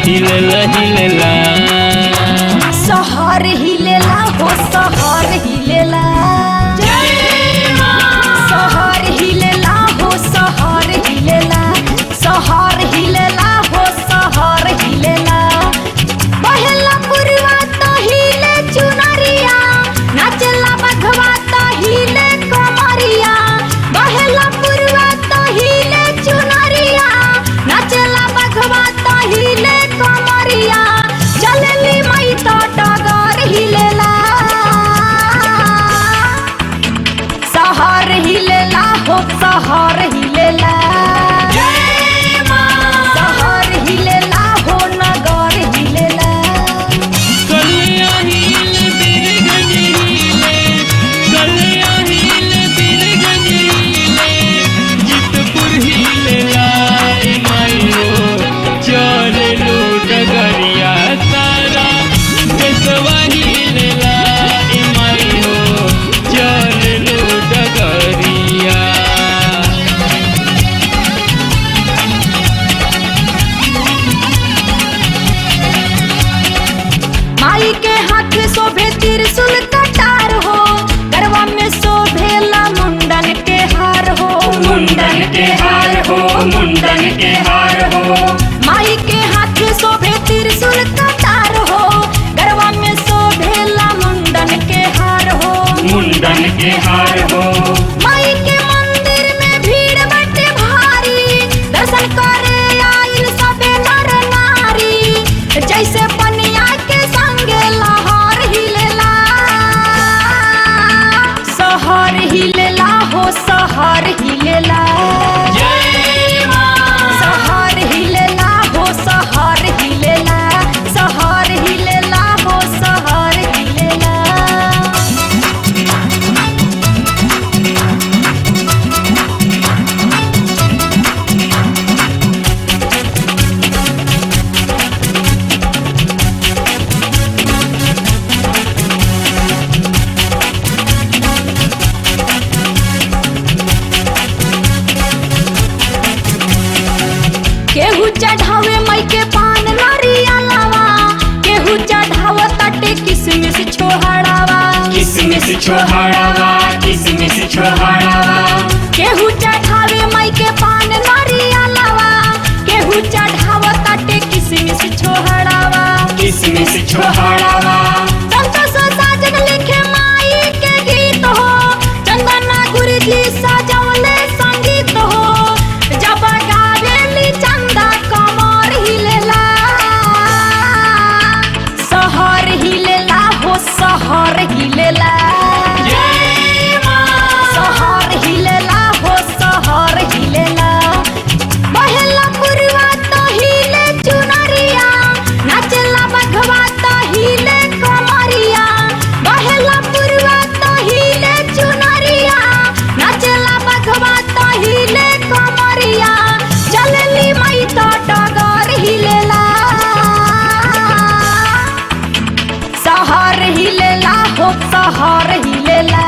हिलेला हिलेला सहर हिलेला हो सहर हिलेला सहर हिलेला हो सहर हिलेला सहर हिलेला हो सहर हिलेला बहेला पुरवा तो हिले चुनरिया नाचला बघवा तो हिले कमरिया बहेला पुरवा तो हिले चुनरिया नाचला बघवा तो हिले कमरिया चलली मई तो डगर हिलेला सहर हिलेला हो सहर हिलेला सहर हिलेला हो नगर हिलेला कलिया हिल बिरगज हिले कलिया हिल बिरगज हिले जितपुर हिलेला ए मायो चले लो डगरिया तारा देशवा हिलेला ए मायो चले लो डगरिया माई के हाथ शोभे त्रिशूल कटार हो गरबा में शोभेला मुंडन के हार हो मुंडन के हार हो मुंडन के हार हो माई के हाथ शोभे त्रिशूल कटार हो गरबा में शोभेला मुंडन के हार हो मुंडन के हार हो माई के मंदिर में भीड़ बटे भारी दर्शन करे आइल सबे नर नारी जैसे पनिया के संगे लहर हिलेला सहर हिलेला हो सहर हिलेला सहर हिलेला हो सहर हिलेला सहर हिलेला हो सहर हिलेला केहू चढ़ावे मई के पान नारिया लावा केहू चढ़ाव तटे किसमिस छोहड़ावा किसमिस छोहाड़ावा किसमिस छोहाड़ावा केहू चढ़ावे मई के पान नारिया लावा केहू चढ़ाव तटे किसमिस छोहड़ावा किसमिस छोहाड़ावा संतोष साजन लिखे माई के गीत हो चंदना गुरुजी सजौले संगीत हो जब गावेली चंदा कमर हिलेला सहर हिलेला हो सहर हिलेला सहर हिलेला हो सहर हिलेला बहेला पुरवा तो हिले चुनरिया नाचला बघवा तो हिले कमरिया बहेला पुरवा तो हिले चुनरिया नाचला बघवा तो हिले कमरिया चलली मई तो डगर हिलेला सहर हिलेला हो सहर हिलेला